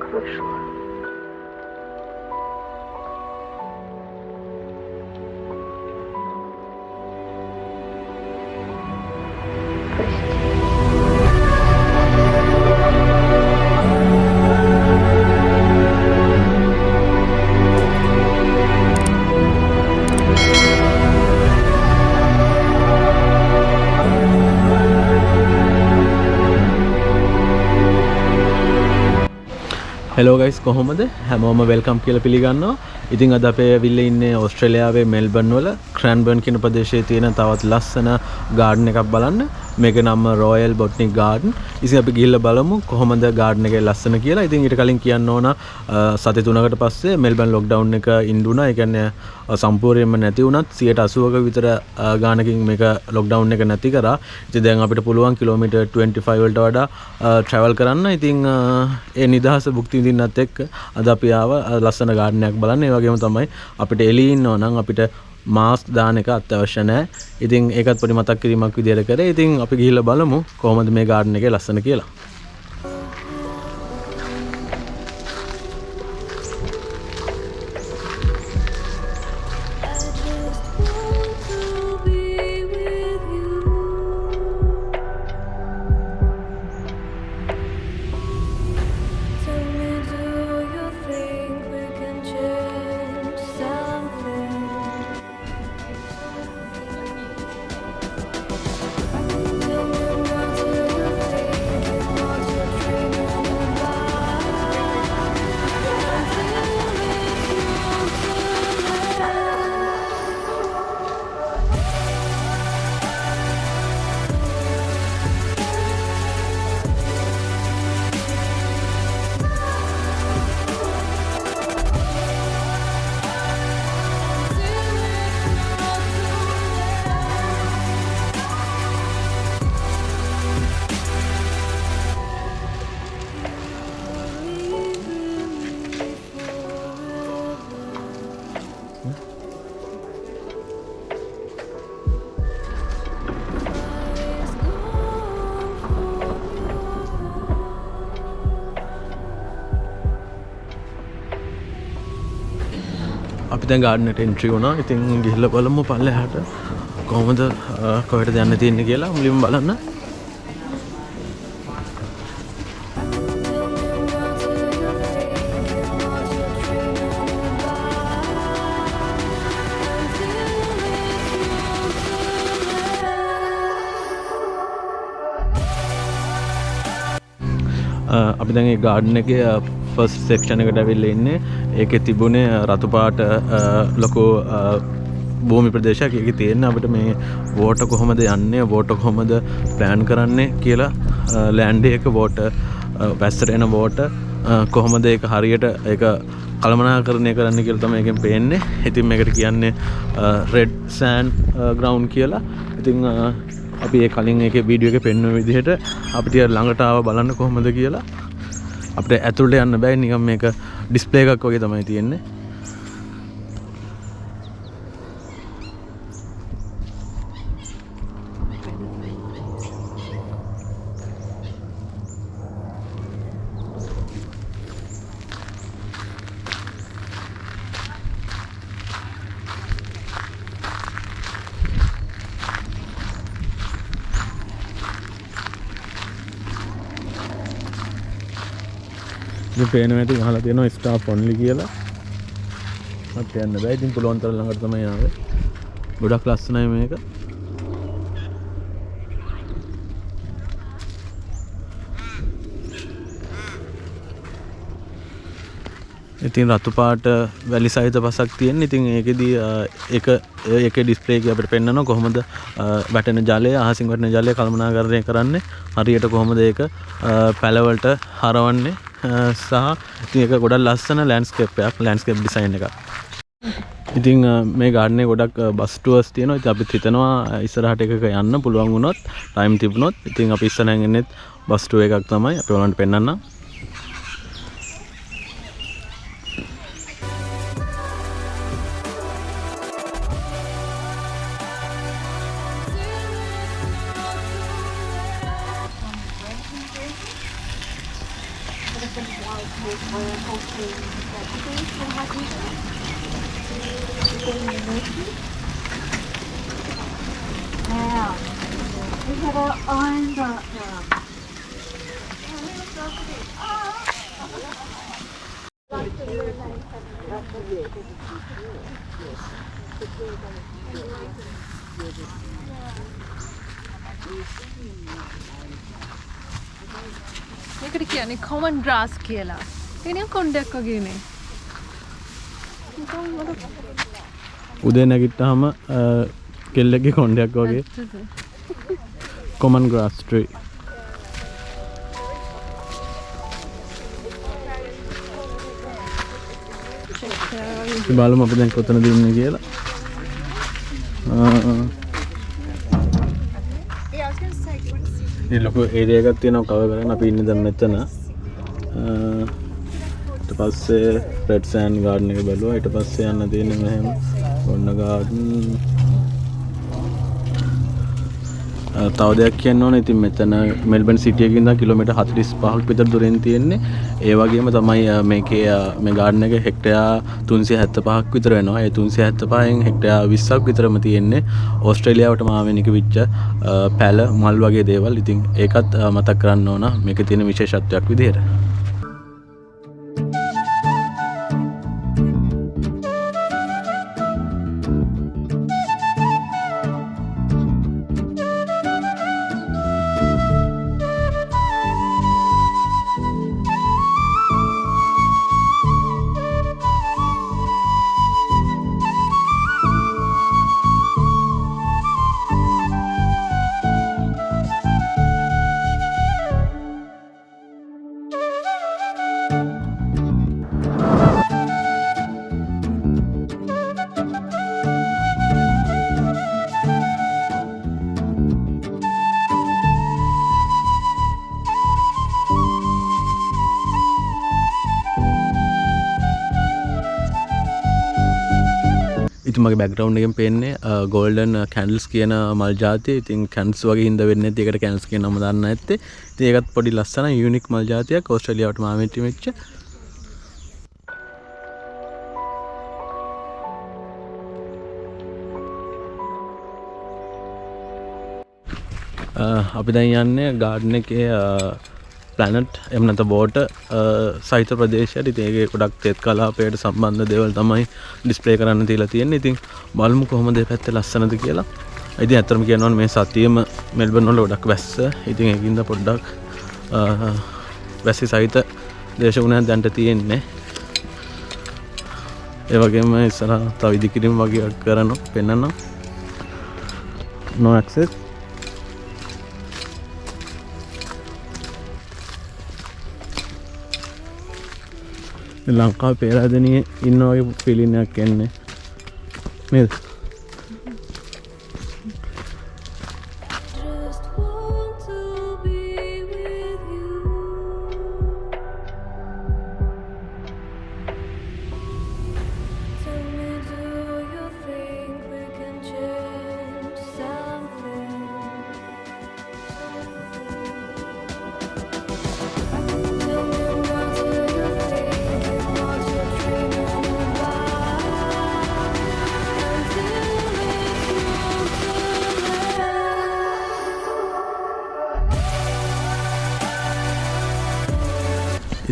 так вышло. Прости. Hello guys කොහොමද හැමෝම welcome කියලා පිළිගන්නවා. ඉතින් අද අපේ ඇවිල්ලා ඉන්නේ ඕස්ට්‍රේලියාවේ මෙල්බර්න් වල ක්‍රැන්බර්න් කියන ප්‍රදේශයේ තියෙන තවත් ලස්සන ගාඩන් එකක් බලන්න. මේක නම රොයල් බොටනික් ගාඩන්. ඉතින් අපි ගිහිල්ලා බලමු කොහොමද ගාඩන් එකේ ලස්සන කියලා. ඉතින් ඊට කලින් කියන්න ඕන සති 3කට පස්සේ මෙල්බර්න් ලොක්ඩවුන් එක ඉන්දුණා. ඒ කියන්නේ සම්පූර්ණයෙන්ම නැති වුණත් 80%ක විතර ගානකින් මේක ලොක්ඩවුන් එක නැති කරා. ඉතින් දැන් අපිට පුළුවන් කිලෝමීටර් 25 වලට වඩා ට්‍රැවල් කරන්න. ඉතින් ඒ නිදහස භුක්ති විඳින්නත් එක්ක අද අපි ආව ලස්සන ගාඩන් එකක් බලන්න. ඒ වගේම තමයි අපිට එළියේ ඉන්නව නම් අපිට මාස්ක් දාන එක අත්‍යවශ්‍ය නැහැ. ඉතින් ඒකත් පොඩි මතක් කිරීමක් විදියට කරේ. ඉතින් අපි ගිහිල්ලා බලමු කොහොමද මේ ගාඩන් එකේ ලස්සන කියලා. අපි දැන් ගාඩන් එකට එන්ට්‍රි වුණා. ඉතින් ගිහිල්ලා බලමු පල්ලෙහාට කොහොමද කොහෙටද යන්න තියෙන්නේ කියලා මුලින්ම බලන්න. අපි දැන් මේ ගාඩන් එකේ ෆස්ට් සෙක්ෂන් එකට ඇවිල්ලා ඉන්නේ. ඒකේ තිබුණේ රතු පාට ලොකු භූමි ප්‍රදේශයක්. ඒකේ තියෙන අපිට මේ වෝටර් කොහොමද යන්නේ, වෝටර් කොහොමද ප්ලෑන් කරන්නේ කියලා, ලෑන්ඩ් එක වෝටර් වැස්සට එන වෝටර් කොහොමද ඒක හරියට ඒක කළමනාකරණය කරන්න කියලා තමයි එකෙන් පේන්නේ. ඉතින් මේකට කියන්නේ රෙඩ් සෑන්ඩ් ග්‍රවුන්ඩ් කියලා. ඉතින් අපි ඒ කලින් ඒකේ වීඩියෝ එකේ පෙන්වන විදිහට අපිට ළඟට ආව බලන්න කොහොමද කියලා. අපිට ඇතුළට යන්න බෑ. නිකන් මේක ඩිස්ප්ලේ එකක් වගේ තමයි තියෙන්නේ. ඉතින් පේනවා ඇති ගහලා තියෙනවා ස්ටාෆ් ඔන්ලි කියලා. අපිට යන්න බෑ. ඉතින් පුළුවන් තරම් ළඟට තමයි ආවේ. ගොඩක් ලස්සනයි මේක. ඉතින් රතු පාට වැලි සහිත පසක් තියෙන. ඉතින් ඒකෙදී ඒකේ ඩිස්ප්ලේ එකේ අපිට පෙන්නනවා කොහොමද වැටෙන ජලය, අහසින් වැටෙන ජලය කළමනාකරණය කරන්නේ, හරියට කොහොමද ඒක පැලවලට හරවන්නේ සහ ඉතින් ඒක ගොඩක් ලස්සන ලෑන්ඩ්ස්කේප් ඩිසයින් එකක්. ඉතින් මේ ගාඩන් එකේ ගොඩක් බස් ටුවර්ස් තියෙනවා. ඉතින් අපිත් හිතනවා ඉස්සරහට එකක යන්න පුළුවන් වුණොත්, ටයිම් තිබුණොත්. ඉතින් අපි ඉස්සරහින් එන්නේ බස් ටුවර් එකක් තමයි. අපි ඔයාලන්ට පෙන්නන්නම්. Now, we have our iron bath now. මේකට කියන්නේ common grass කියලා. ඒ නිකන් කොණ්ඩයක් වගේනේ. උදේ නැගිට්ටාම කෙල්ලෙක්ගේ කොණ්ඩයක් වගේ common grass tree. බලමු අපි දැන් කොතනද ඉන්නේ කියලා. මේ ලොකු ඒරියා එකක් තියෙනවා කවර් කරගෙන අපි ඉන්නේ දැන් මෙතන. ඊට පස්සේ රෙඩ් සෑන්ඩ් ගාඩන් එක බැලුවා. ඊට පස්සේ යන්න තියෙන්නේ මෙහෙම ඔන්න ගාඩන්. තව දෙයක් කියන්න ඕනේ. ඉතින් මෙතන මෙල්බන් සිටි එකේ ඉඳන් කිලෝමීටර් 45ක් විතර දුරින් තියෙන්නේ. ඒ වගේම තමයි මේකේ මේ ගාඩන් එක හෙක්ටයාර් 375ක් විතර වෙනවා. ඒ 375න් හෙක්ටයාර් 20ක් විතරම තියෙන්නේ ඕස්ට්‍රේලියාවටම ආවෙනික විච්ච පැල මල් වගේ දේවල්. ඉතින් ඒකත් මතක් කරන්න ඕන මේකේ තියෙන විශේෂත්වයක් විදිහට. ඉතින් මගේ බෑග්ග්‍රවුන්ඩ් එකෙන් පේන්නේ ගෝල්ඩන් කැන්ඩල්ස් කියන මල් ජාතිය. ඉතින් කැන්ඩල්ස් වගේ හින්දා වෙන්නේ නැති ඒකට කැන්ඩල්ස් කියන නම දාන්න නැත්තේ. ඉතින් ඒකත් පොඩි ලස්සන යුනික් මල් ජාතියක් ඕස්ට්‍රේලියාවටම ආවෙච්ච වෙච්ච. අපි දැන් යන්නේ ගාඩන් එකේ ප්ලැනට් එහෙම නැත්නම් වෝටර් සහිත ප්‍රදේශයට. ඉතින් ඒකේ ගොඩක් තෙත් කලාපයට සම්බන්ධ දේවල් තමයි ඩිස්ප්ලේ කරන්න තියලා තියෙන්නේ. ඉතින් බලමු කොහොමද මේ පැත්තේ ලස්සනද කියලා. ඉතින් ඇත්තටම කියනවා මේ සතියේම මෙල්බන් වල ගොඩක් වැස්ස. ඉතින් ඒකින්ද පොඩ්ඩක් වැසි සහිත දේශගුණයක් දැන්ට තියෙන්නේ. ඒ වගේම ඉස්සරහ තව ඉදිකිරීම වගේ කරනවා පෙන්නනවා. no access. ලංකාවේ පේරාදෙනියේ ඉන්න වගේ ෆීලින් එකක් එන්නේ නේද?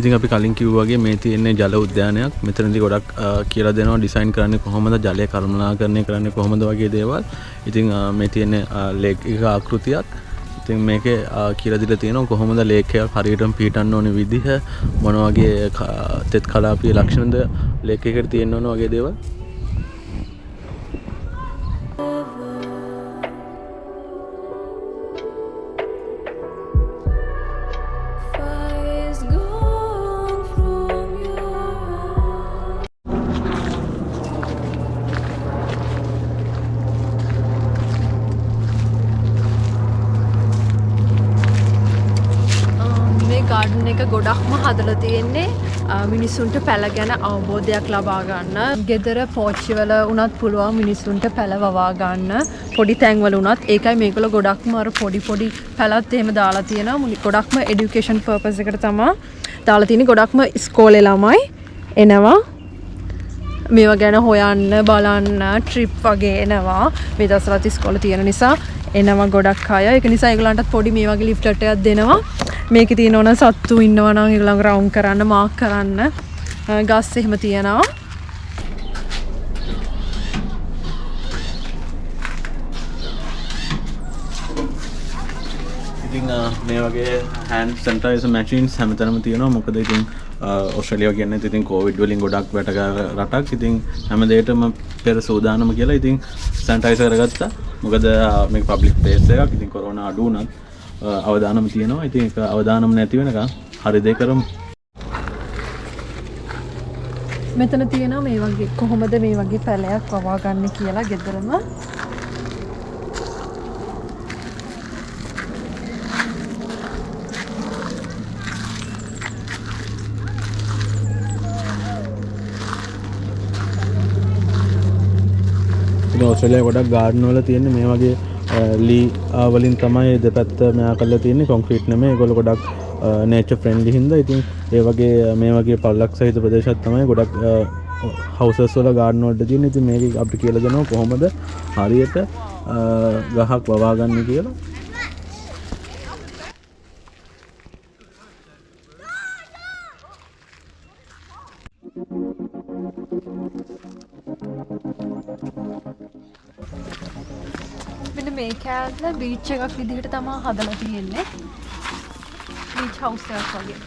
ඉතින් අපි කලින් කිව්වා වගේ මේ තියෙන්නේ ජල උද්‍යානයක්. මෙතනදී ගොඩක් කියලා දෙනවා ඩිසයින් කරන්නේ කොහොමද, ජලය කළමනාකරණය කරන්නේ කොහොමද වගේ දේවල්. ඉතින් මේ තියෙන්නේ ලේක් එක ආකෘතියක්. ඉතින් මේකේ කියලා දීලා තියෙනවා කොහොමද ලේක් එකක් හරියටම පිහිටන්න ඕනේ විදිහ, මොන වගේ තෙත් කලාපීය ලක්ෂණද ලේක් එකට තියෙන්න ඕන වගේ දේවල්. ගාඩන් එක ගොඩක්ම හදලා තියෙන්නේ මිනිස්සුන්ට පැල ගැන අවබෝධයක් ලබා ගන්න. ගෙදර පෝච්චි වල උනත් පුළුවන් මිනිස්සුන්ට පැල වවා ගන්න. පොඩි තැන්වල උනත් ඒකයි මේගොල්ලෝ ගොඩක්ම අර පොඩි පැලත් එහෙම දාලා තියෙනවා. ගොඩක්ම এডুকেෂන් පර්පස් එකට තමයි දාලා තියෙන්නේ. ගොඩක්ම ඉස්කෝලේ ළමයි එනවා. මේවා ගැන හොයන්න බලන්න ට්‍රිප් වගේ එනවා. මේ දවස්වලත් ඉස්කෝලේ තියෙන නිසා එනවා ගොඩක් අය. ඒක නිසා ඒගොල්ලන්ටත් පොඩි මේ වගේ ලිෆ්ට් එකක් දෙනවා. මේකේ තියෙන ඕන සත්තු ඉන්නවා නම් ඒගොල්ලන් රවුන්ඩ් කරන්න මාක් කරන්න ගස් එහෙම තියෙනවා. ඉතින් මේ වගේ hand sanitizer machines හැමතැනම තියෙනවා. මොකද ඉතින් ඔස්ට්‍රේලියාව කියන්නේ ඉතින් කොවිඩ් වලින් ගොඩක් වැටගත් රටක්. ඉතින් හැම දෙයකටම පෙර සූදානම කියලා ඉතින් sanitizer කරගත්තා. මොකද මේක public place එකක්. ඉතින් කොරෝනා අඩු වුණත් අවදානම තියෙනවා. ඉතින් ඒක අවදානම නැති වෙනකන් හරි දෙයක් කරමු. මෙතන තියෙනවා මේ වගේ කොහොමද මේ වගේ පැලයක් වවා ගන්න කියලා ගෙදරම. ඔස්ට්‍රේලියාවේ ගොඩක් ගාඩන් වල තියෙන මේ වගේ ලී වලින් තමයි දෙපැත්ත මෙයා කරලා තියෙන්නේ. කොන්ක්‍රීට් නෙමෙයි. ඒගොල්ලෝ ගොඩක් නේචර් ෆ්‍රෙන්ඩ්ලි හින්දා ඉතින් ඒ වගේ මේ වගේ පල්ලක් සහිත ප්‍රදේශات තමයි ගොඩක් හවුසස් වල ගාඩන් වලට තියෙන්නේ. ඉතින් මේක අපිට කියලා දෙනවා කොහොමද හරියට ගහක් වවා ගන්න කියලා. මෙන්න මේ කෑල්ල බීච් එකක් විදිහට තමයි හදලා තියෙන්නේ. බීච් හවුස් එකක් වගේ.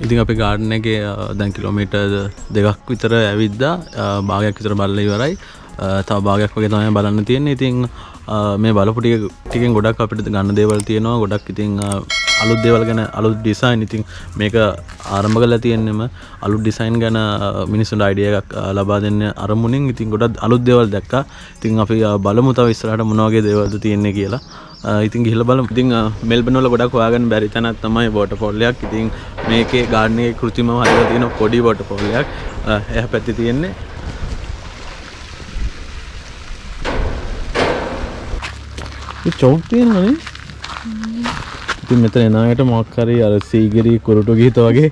ඉතින් අපි ගාඩන් එකේ දැන් කිලෝමීටර් 2ක් විතර ඇවිද්දා. භාගයක් විතර බලලා ඉවරයි. තව භාගයක් වගේ තමයි බලන්න තියෙන්නේ. ඉතින් මේ බලපු ටිකෙන් ගොඩක් අපිට ගන්න දේවල් තියෙනවා. ගොඩක් ඉතින් අලුත් දේවල් ගැන අලුත් ඩිසයින්. ඉතින් මේක ආරම්භ කරලා තියෙන්නෙම අලුත් ඩිසයින් ගැන මිනිස්සුන්ට අයිඩියා එකක් ලබා දෙන්න අරමුණින්. ඉතින් ගොඩක් අලුත් දේවල් දැක්කා. ඉතින් අපි බලමු තව ඉස්සරහට මොන වගේ දේවල්ද තියෙන්නේ කියලා. ඉතින් ගිහිල්ලා බලමු. ඉතින් මෙල්බන් වල ගොඩක් හොයාගන්න බැරි තැනක් තමයි වෝටර්ෆෝල් එකක්. ඉතින් මේකේ ගාඩන් එකේ කෘත්‍රිමව හදලා තියෙන පොඩි වෝටර්ෆෝල් එකක්. එහා පැත්තේ තියෙන්නේ චෝක් තියෙනවනේ. ඉතින් මෙතන එන අයට මොකක් හරි අර සීගිරි කුරුටු ගීත වගේ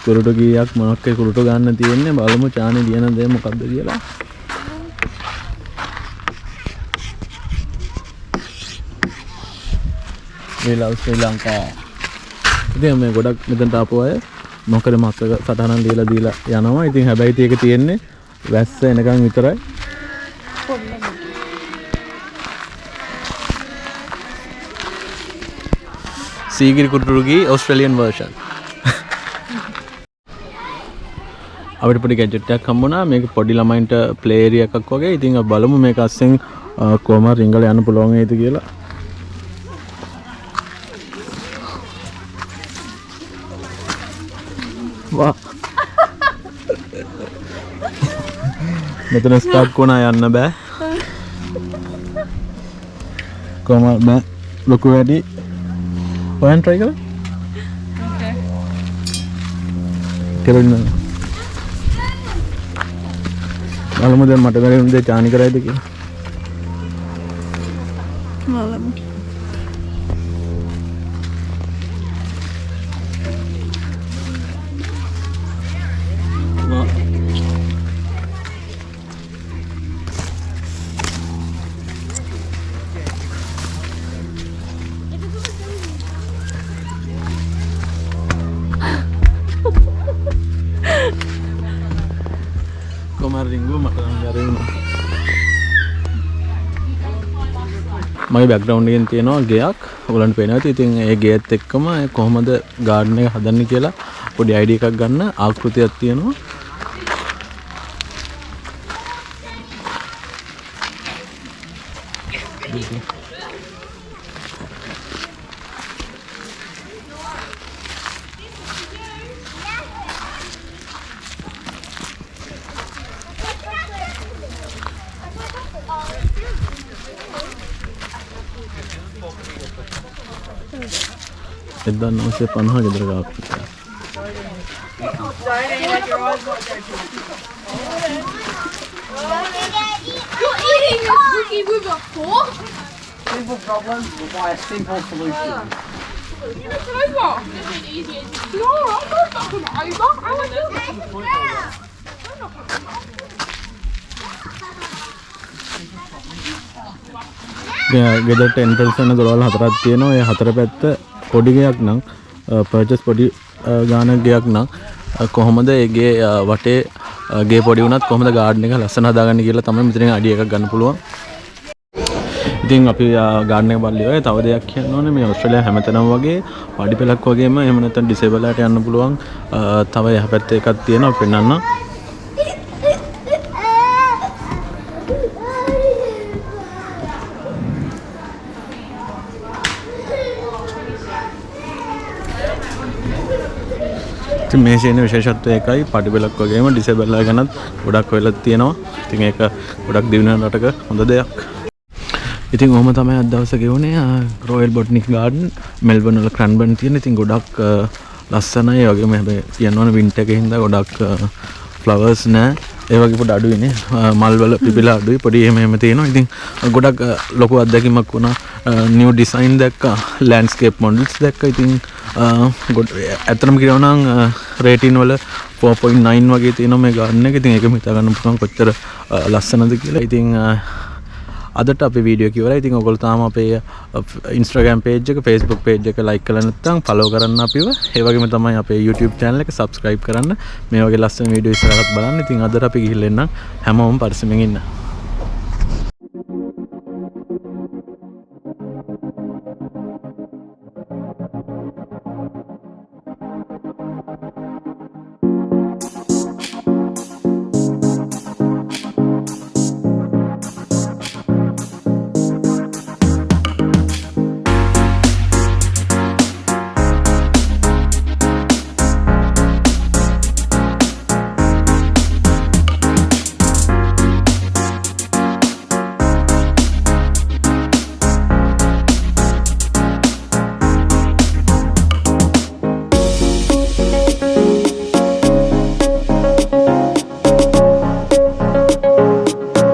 කුරුටු ගීයක් මොනක් හරි කුරුටු ගන්න තියෙන්නේ. බලමු චානේ දියන දේ මොකද්ද කියලා. We love Sri Lanka. ඉතින් මේ ගොඩක් මෙතනට ආපු අය මොකද මතක සටහනක් දීලා යනවා. ඉතින් හැබැයි ඒක තියෙන්නේ වැස්ස එනකන් විතරයි. සීගිරි කුරුටුගේ ඔස්ට්‍රේලියන් වර්ෂන්. අපිට පොඩි ගැජට් එකක් හම්බුණා. මේක පොඩි ළමයින්ට ප්ලේ ඒරියා එකක් වගේ. ඉතින් බලමු මේක අස්සෙන් කොහම රිංගල යන්න පුළුවන් වේද කියලා. වා මෙතන ස්ටක් වුණා යන්න බෑ කොහොමද බෑ ලොකු වැඩි ඔයන් try කරා Okay. කෙරෙන්න බලමු දැන් මට බැරි වුණේ චානි කරයිද කියලා බලමු. කොමාර රිංගුව මට නම් බැරි වුණා මගේ බෑග්ග්‍රවුන්ඩ් එකෙන් තියෙනවා ගෙයක් ඔයගලන්ට පේනවා ඇති. ඉතින් ඒ ගෙයත් එක්කම කොහොමද ගාඩන් එක හදන්නේ කියලා පොඩි අයිඩියා එකක් ගන්න ආකෘතියක් තියෙනවා. එදා 950 ගෙදර ගාක් විතර. You're eating a cookie with a fork? Simple problems require simple solutions. It's over. No, I'm not fucking over. I want ගෙදරට එන්ට්‍රන්ස් වෙන දොරවල් හතරක් තියෙනවා. ඒ හතර පැත්ත පොඩි ගයක් නම් පර්චේස් පොඩි ගානක් ගයක් නම් කොහොමද ඒ ගේ වටේ ගේ පොඩි වුණත් කොහොමද ගාඩන් එක ලස්සන හදාගන්නේ කියලා තමයි මෙතනින් අයිඩියා එකක් ගන්න පුළුවන්. ඉතින් අපි ගාඩන් එක බලලා ඉවරයි. තව දෙයක් කියන්න ඕනේ මේ ඕස්ට්‍රේලියාව හැමතැනම වගේ පාඩි පෙලක් වගේම එහෙම නැත්නම් ඩිසේබල් ලාට යන්න පුළුවන්. තව එහා පැත්තේ එකක් තියෙනවා පෙන්නන්න. මේ ශේන විශේෂත්වය එකයි පාඩි පෙලක් වගේම ඩිසේබල් ලා ගැනත් ගොඩක් වෙලක් තියෙනවා. ඉතින් ඒක ගොඩක් දිනුන රටක හොඳ දෙයක්. ඉතින් ඔහොම තමයි අද දවසේ ගෙවුනේ රොයල් බොටනික් ගාඩන් මෙල්බන් වල ක්‍රැන්බර්න් තියෙන. ඉතින් ගොඩක් ලස්සනයි. ඒ වගේම හැබැයි කියන්න ඕනේ වින්ටර් එකේ හින්දා ගොඩක් ෆ්ලවර්ස් නෑ. ඒ වගේ පොඩි අඩුයිනේ. මල් වල පිපිලා අඩුයි. පොඩි එහෙම තියෙනවා. ඉතින් ගොඩක් ලොකු අත්දැකීමක් වුණා. නිව් ඩිසයින් දැක්කා. ලෑන්ඩ්ස්කේප් මොඩල්ස් දැක්කා. ඉතින් ඇත්තටම කියනවා නම් රේටින් වල 4.9 වගේ තියෙනවා මේ ගාඩන් එක. ඉතින් ඒකම හිතා ගන්න පුළුවන් කොච්චර ලස්සනද කියලා. ඉතින් අදට අපේ වීඩියෝ එක ඉවරයි. ඉතින් ඔයගොල්ලෝ තාම අපේ Instagram page එක, Facebook page එක like කරලා නැත්නම් follow කරන්න අපිව. ඒ වගේම තමයි අපේ YouTube channel එක subscribe කරන්න. මේ වගේ ලස්සන වීඩියෝ ඉස්සරහට බලන්න. ඉතින් අදට අපි ගිහිල්ලා එන්න. හැමෝම පරිස්සමෙන් ඉන්න.